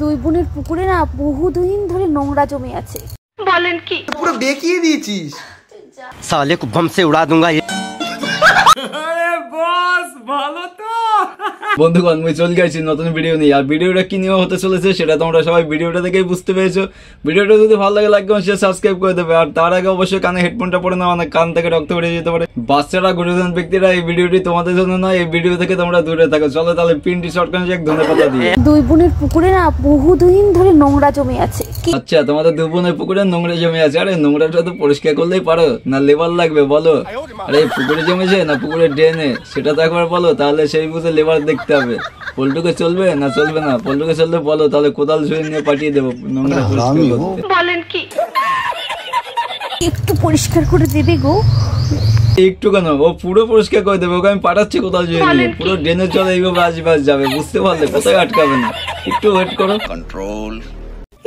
দুই বোনের পুকুরে না বহুদিন ধরে নোংরা জমে আছে। বলেন কি? পুরো বেঁকিয়ে দিয়েছিস। साले को बम से उड़ा दूंगा। বন্ধুগণ আমি চলে গেছি নতুন ভিডিও নিয়ে। আর ভিডিওটা কি নিয়ে হতে চলেছে সেটা তোমরা সবাই ভিডিওটা দেখেই বুঝতে পেরেছো। ভিডিওটা যদি ভালো লাগে লাইক কমেন্ট শেয়ার সাবস্ক্রাইব করে দেবে। আর তার আগে অবশ্যই কানে হেডফোনটা পরে নাও, অনেক কান থেকে রক্ত বেরিয়ে যেতে পারে। বাচ্চারা গুরুজন ব্যক্তিরা এই ভিডিওটি তোমাদের জন্য নয়, এই ভিডিও থেকে তোমরা দূরে থাকো। চলো তাহলে পিনটি শর্ট করে এক ধন্যবাদ দিয়ে। দুই বোনের পুকুরে না বহুদিন ধরে নোংরা জমে আছে। আচ্ছা, তোমাদের দুই বোনের পুকুরে নোংরা জমে আছে। আরে নোংরাটা তো পরিষ্কার করলেই পারো, না লেবার লাগবে বলো? আরে পুকুরে জমেছে না পুকুরে ড্রেনে সেটা তো একবার বলো, তাহলে সেই বুঝে লেবার দেখতে হবে। পল্টুকে চলবে না চলবে না? পল্টুকে চলবে বলো, তাহলে কোদাল ছুঁয়ে নিয়ে পাঠিয়ে দেবো নোংরা পরিষ্কার করতে। বলেন কি? একটু পরিষ্কার করে দেবে গো। একটু কেন, ও পুরো পরিষ্কার করে দেবে। ওকে আমি পাঠাচ্ছি কোদাল ছুঁয়ে নিয়ে। পুরো ড্রেনের জলে এইভাবে আশপাশ যাবে, বুঝতে পারলে? কোথায় আটকাবে না, একটু ওয়েট করো। কন্ট্রোল।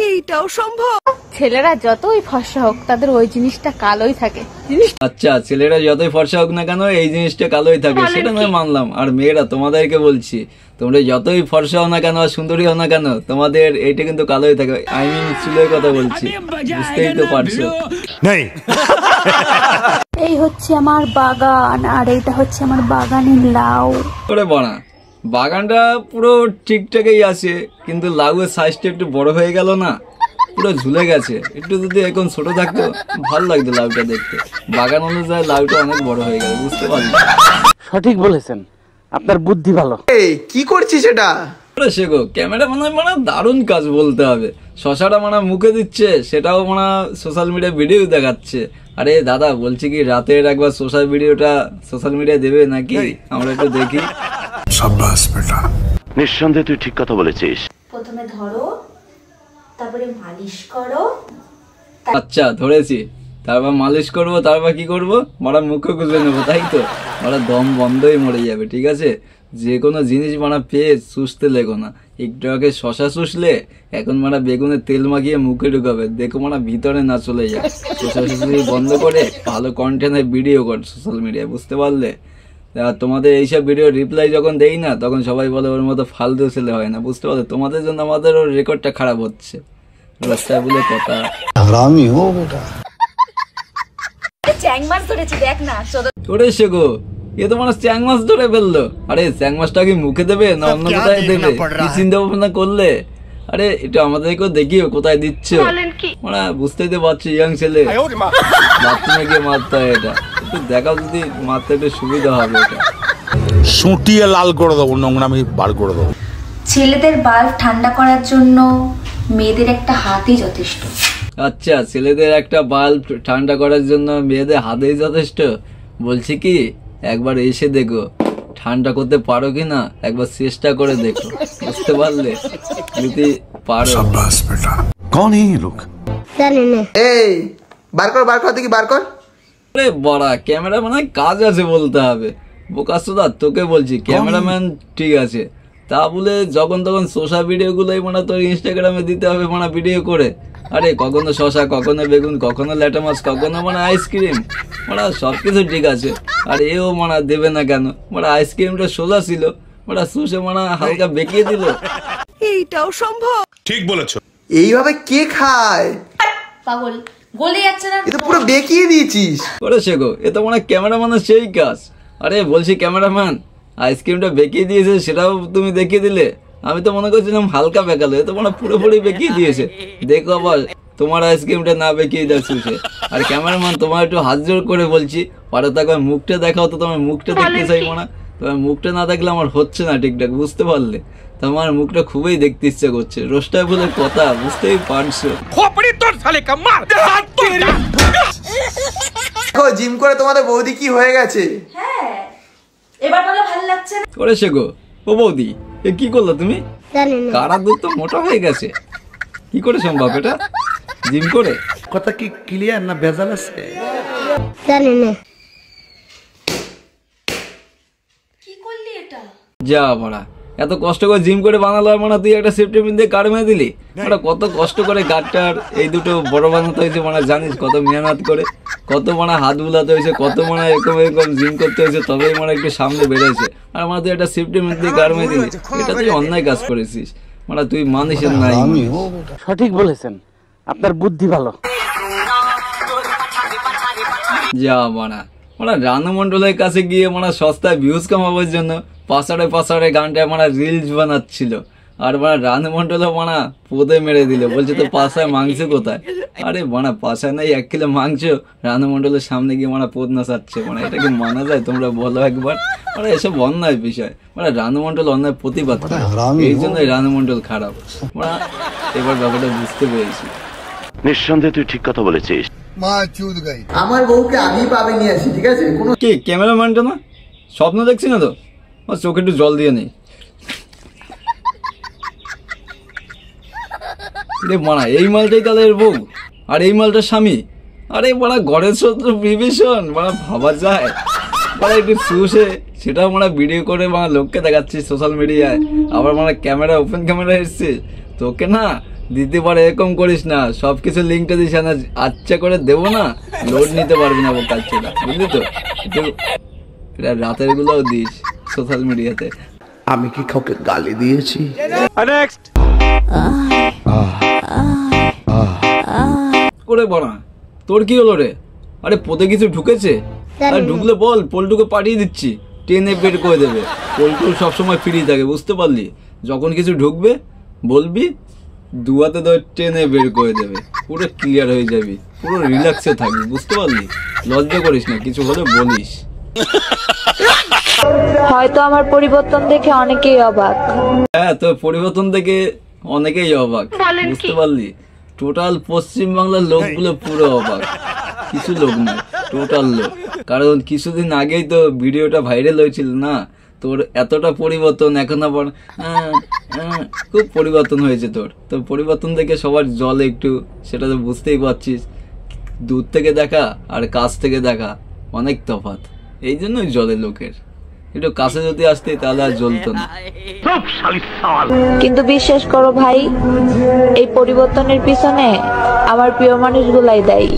এইটাও সম্ভব? ছেলেরা যতই ফর্সা হোক তাদের ওই জিনিসটা কালোই থাকে। আচ্ছা, ছেলেরা যতই ফর্সা হোক না কেন এই জিনিসটা কালোই থাকে, সেটা নয় মানলাম। আর মেয়েরা তোমাদেরকে বলছি, তোমরা যতই ফর্সা হও না কেন আর সুন্দরী হও না কেন, তোমাদের এইটা কিন্তু কালোই থাকে। আই মিন চুলের কথা বলছি, বুঝতেই তো পারছো। এই হচ্ছে আমার বাগান, আর এইটা হচ্ছে আমার বাগানের লাউ। ওরে বড়া, বাগানটা পুরো ঠিকঠাকই আছে, কিন্তু লাউয়ের সাইজটা একটু বড় হয়ে গেল না, পুরো ঝুলে গেছে। একটু যদি এখন ছোট থাকতো ভালো লাগতো লাউটা দেখতে। বাগান অনুযায়ী লাউটা অনেক বড় হয়ে গেল, বুঝতে পারলি? সঠিক বলেছেন, আপনার বুদ্ধি ভালো। এই কি করছিস এটা? শেখো, ক্যামেরা মানে দারুণ কাজ বলতে হবে। শশাটা মুখে দিচ্ছে, সেটাও সোশ্যাল মিডিয়ায় ভিডিও দেখাচ্ছে। আরে দাদা বলছি কি, রাতের একবার সোশ্যাল মিডিয়ায় দেবে নাকি? আমরা একটু দেখি। সাব্বাস বেটা, নিঃসন্দেহে তুই ঠিক কথা বলেছিস। প্রথমে ধরো, তারপরে মালিশ করো। আচ্ছা ধরেছি, তারপর মালিশ করবো, তারপর কি করবো? মুখে গুজে নেবো, তাই তো? দম বন্ধই মরে যাবে। ঠিক আছে, যে কোনো জিনিস পেয়ে শুষতে লেগো না। একটু আগে শশা শুষলে, এখন বেগুনের তেল মাখিয়ে মুখে ঢুকাবে, দেখো ভিতরে না চলে যায়। শশা শুষি বন্ধ করে ভালো কন্টেন্টের ভিডিও কর সোশ্যাল মিডিয়ায়, বুঝতে পারলে? আর তোমাদের এইসব ভিডিও রিপ্লাই যখন দেই না, তখন সবাই বলে ওর মতো ফালতু ছেলে হয় না, বুঝতে পারলে? তোমাদের জন্য আমাদের ওর রেকর্ডটা খারাপ হচ্ছে। রাস্তায় বলে কথা। হারামি হো বেটা। চ্যাং মাছ ধরেছি দেখ না। ওরে শেখো, এ তো চ্যাং মাছ ধরে ফেললো। আরে চ্যাং মাছটা কি মুখে দেবে না অন্য কোথায় দেবে? কি চিন্তা ভাবনা করলে? আরে এটা আমাদেরকেও দেখিও কোথায় দিচ্ছ। বুঝতেই তো পারছি, ইয়াং ছেলে, বাথরুমে গিয়ে মারতে হয় এটা। একটু দেখাও, যদি মারতে একটু সুবিধা হবে। এটা সুটিয়ে লাল করে দেবো, নোংরামি বার করে দেবো। ছেলেদের বাল্ব ঠান্ডা করার জন্য মেয়েদের একটা হাতই যথেষ্ট। আচ্ছা, ছেলেদের একটা বাল্ব ঠান্ডা করার জন্য মেয়েদের হাতেই যথেষ্ট। বলছি কি, একবার এসে দেখো ঠান্ডা করতে পারো কিনা, একবার চেষ্টা করে দেখো, বুঝতে পারলে? যদি পারো। সাব্বাস বেটা। কোন এই লোক? জানি না। এই বার কর দেখি, বার কর। আরে বড়া, ক্যামেরা কাজ আছে বলতে হবে। বোকাসুদা, তোকে বলছি ক্যামেরাম্যান ঠিক আছে, তা বলে যখন তখন শসা ভিডিও গুলোই তোর ইনস্টাগ্রামে দিতে হবে ভিডিও করে। আরে কখনো শসা, কখনো বেগুন, কখনো ল্যাটা মাছ, কখনো আইসক্রিম, সবকিছু ঠিক আছে। আর এও দেবে না কেন? আইসক্রিমটা সোজা ছিল, শুষে হালকা বেঁকিয়ে দিল। এইটাও সম্ভব? ঠিক বলেছো। এইভাবে কে খায়? পাগল, গলে যাচ্ছে না। এ তো পুরো বেঁকিয়ে দিয়েছিস। করে শেখো, এ তো ক্যামেরাম্যানের সেই কাজ। আরে বলছি ক্যামেরাম্যান, আইসক্রিমটা বেঁকিয়ে দিয়েছে সেটাও তুমি দেখিয়ে দিলে। আমি তো মনে করছিলাম হালকা বেঁকালো, এ তো পুরোপুরি বেঁকিয়ে দিয়েছে। দেখো আবার তোমার আইসক্রিমটা না বেঁকিয়ে যাচ্ছে। আর ক্যামেরাম্যান, তোমার একটু হাত জোর করে বলছি, পারো তো একবার মুখটা দেখাও তো। তোমার মুখটা দেখতে চাইবো না? তোমার মুখটা না দেখলে আমার হচ্ছে না ঠিকঠাক, বুঝতে পারলে? তোমার মুখটা খুবই দেখতে ইচ্ছা করছে। রোস্টার বলে কথা, বুঝতেই পারছো। দেখো জিম করে তোমাদের বৌদি কি হয়ে গেছে। হ্যাঁ, এবার বলে ভালো লাগছে না। করে শেখো। ও বৌদি, এ কি করলো তুমি? জানি না। কারা দুধ তো মোটা হয়ে গেছে, কি করে সম্ভব এটা? জিম করে? কথা কি ক্লিয়ার না ভেজাল আছে? জানি না। কি করলি এটা? যা বড়া, এত কষ্ট করে জিম করে বানালো আর মানে তুই একটা সেফটি পিন দিয়ে কার মেরে দিলি। ওটা কত কষ্ট করে গাড়টার এই দুটো বড় বানাতে হয়েছে মানে জানিস, কত মেহনত করে, কত মানে হাত বুলাতে হয়েছে, কত মানে এরকম এরকম জিম করতে হয়েছে, তবেই মানে একটু সামনে বেড়েছে। আর মানে তুই একটা সেফটি পিন দিয়ে কার মেরে দিলি, এটা তুই অন্যায় কাজ করেছিস। মানে তুই মানুষের নাই। সঠিক বলেছেন, আপনার বুদ্ধি ভালো। যা মানে রানু মন্ডলের কাছে গিয়ে মানে সস্তায় ভিউজ কামাবার জন্য পাশাড়ে গানটা মানে রিলস বানাচ্ছিল। আর মানে রানু মন্ডলও মানে পোদে মেরে দিল, বলছে তো পাশায় মাংস কোথায়। আরে মানে পাশায় নাই 1 কিলো মাংস, রানু মন্ডলের সামনে গিয়ে মানে পোদ নাচাচ্ছে। মানে এটা কি মানা যায়? তোমরা বলো একবার। মানে এসব অন্যায় বিষয়। মানে রানু মন্ডল অন্যায় প্রতিবাদ করে, এই জন্যই রানু মন্ডল খারাপ। মানে এবার ব্যাপারটা বুঝতে পেরেছি। নিঃসন্দেহে তুই ঠিক কথা বলেছিস। আমার বউকে আমি পাবে নিয়ে আসি, ঠিক আছে? কোনো কি ক্যামেরাম্যানটা না স্বপ্ন দেখছি না তো, চোখে একটু জল দিয়ে নেই রে। মানা এই মালটাই তাদের বউ আর এই মালটার স্বামী। আরে মানা ঘরের শত্রু বিভীষণ, মানে ভাবা যায়? মানে একটু শুষে সেটাও মানে ভিডিও করে মানে লোককে দেখাচ্ছিস সোশ্যাল মিডিয়ায়, আবার মানে ক্যামেরা ওপেন ক্যামেরা এসছে। তোকে না দিতে পারে, এরকম করিস না। সবকিছু লিঙ্কটা দিস না, আচ্ছা করে দেবো না, লোড নিতে পারবি না কাজটা, বুঝলি তো? একটু রাতের গুলোও দিস সোশ্যাল মিডিয়াতে। আমি কি কাউকে গালি দিয়েছি? করে বলা তোর কি হলো রে? আরে পোতে কিছু ঢুকেছে? আর ঢুকলে বল, পোলটুকে পাঠিয়ে দিচ্ছি, টেনে বের করে দেবে। পোলটু সবসময় ফ্রি থাকে, বুঝতে পারলি? যখন কিছু ঢুকবে বলবি, দুয়াতে ধর টেনে বের করে দেবে, পুরো ক্লিয়ার হয়ে যাবি, পুরো রিল্যাক্সে থাকবি, বুঝতে পারলি? লজ্জা করিস না, কিছু হলে বলিস। হয়তো আমার পরিবর্তন দেখে অনেকেই অবাক। হ্যাঁ, তো পরিবর্তন দেখে অনেকেই অবাক, বুঝতে পারলি? টোটাল পশ্চিমবাংলার লোকগুলো পুরো অবাক, কিছু লোক না, টোটাল লোক। কারণ কিছুদিন আগেই তো ভিডিওটা ভাইরাল হয়েছিল না, তোর এতটা পরিবর্তন এখন আবার খুব পরিবর্তন হয়েছে তোর। তো পরিবর্তন দেখে সবার জলে একটু, সেটা তো বুঝতেই পারছিস। দূর থেকে দেখা আর কাছ থেকে দেখা অনেক তফাৎ, এই জন্যই জলে লোকের। একটু কাছে যদি আসতে তাহলে আর জ্বলতো না। কিন্তু বিশ্বাস করো ভাই, এই পরিবর্তনের পিছনে আমার প্রিয় মানুষগুলাই দায়ী।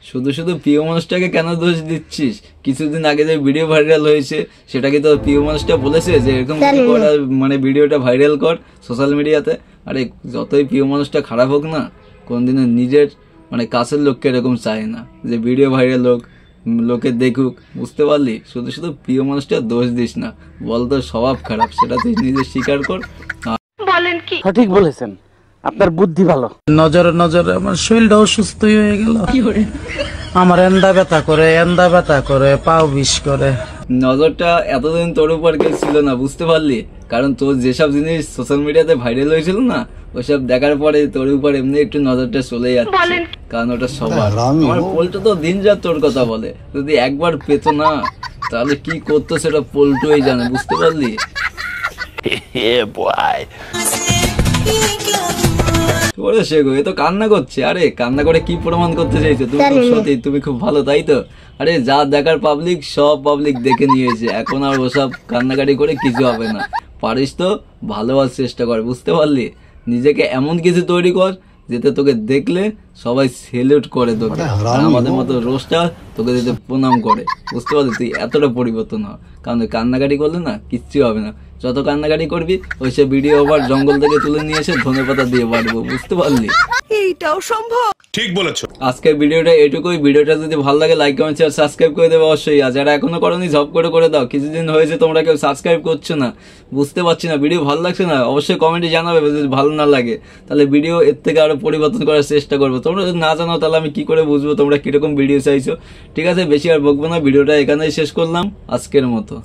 শুধু শুধু প্রিয় মানুষটাকে কেন দোষ দিচ্ছিস? কিছুদিন আগে যে ভিডিও ভাইরাল হয়েছে সেটাকে তো প্রিয় মানুষটা বলেছে যে এরকম করা, মানে ভিডিওটা ভাইরাল কর সোশ্যাল মিডিয়াতে। আরে যতই প্রিয় মানুষটা খারাপ হোক না, কোনদিনও নিজের মানে কাছের লোককে এরকম চায় না যে ভিডিও ভাইরাল হোক, লোকে দেখুক, বুঝতে পারলি? শুধু শুধু প্রিয় মানুষটা দোষ দিস না, বল তোর স্বভাব খারাপ, সেটা তুই নিজে স্বীকার কর। বলেন কি? সঠিক বলেছেন, আপনার বুদ্ধি ভালো। নজরে নজরে আমার শরীরটা অসুস্থ হয়ে গেল। আমার এন্দা ব্যথা করে পাও বিষ করে। নজরটা এতদিন তোর উপর কেউ ছিল না, বুঝতে পারলি? কারণ তোর যেসব জিনিস সোশ্যাল মিডিয়াতে ভাইরাল হয়েছিল না, ওইসব দেখার পরে তোর উপর এমনি একটু নজরটা চলে যাচ্ছে, কারণ ওটা সবার। আমার পোল্টু তো দিন রাত তোর কথা বলে, যদি একবার পেত না তাহলে কি করতো সেটা পোল্টুই জানে, বুঝতে পারলি? ওরে শেখো, এ তো কান্না করছে। আরে কান্না করে কি প্রমাণ করতে চাইছো? তুমি খুব সত্যি, তুমি খুব ভালো, তাই তো? আরে যা দেখার পাবলিক, সব পাবলিক দেখে নিয়েছে, এখন আর ওসব কান্নাকাটি করে কিছু হবে না। পারিস তো ভালো হওয়ার চেষ্টা কর, বুঝতে পারলি? নিজেকে এমন কিছু তৈরি কর যেতে তোকে দেখলে সবাই সেলুট করে তোকে, আর আমাদের মতো রোস্টার তোকে দিতে প্রণাম করে, বুঝতে পারলি? তুই এতটা পরিবর্তন হ, কারণ কান্নাকাটি করলে না কিচ্ছু হবে না। যত কান্নাকাটি করবি ওই সে ভিডিও আবার জঙ্গল থেকে তুলে নিয়ে এসে ধনেপাতা দিয়ে বাড়বো, বুঝতে পারলি? এইটাও সম্ভব। ঠিক বলেছো। আজকের ভিডিওটা এটুকুই। ভিডিওটা যদি ভালো লাগে লাইক কমেন্ট শেয়ার সাবস্ক্রাইব করে দেবে অবশ্যই। আর যারা এখনো করোনি ঝপ করে দাও, কিছুদিন হয়েছে তোমরা কেউ সাবস্ক্রাইব করছো না, বুঝতে পারছি না, ভিডিও ভালো লাগছে না, অবশ্যই কমেন্টে জানাবে। যদি ভালো না লাগে তাহলে ভিডিও এর থেকে আরো পরিবর্তন করার চেষ্টা করবো। তোমরা যদি না জানো তাহলে আমি কি করে বুঝবো তোমরা কিরকম ভিডিও চাইছো? ঠিক আছে, বেশি আর বকবো না, ভিডিওটা এখানেই শেষ করলাম আজকের মতো।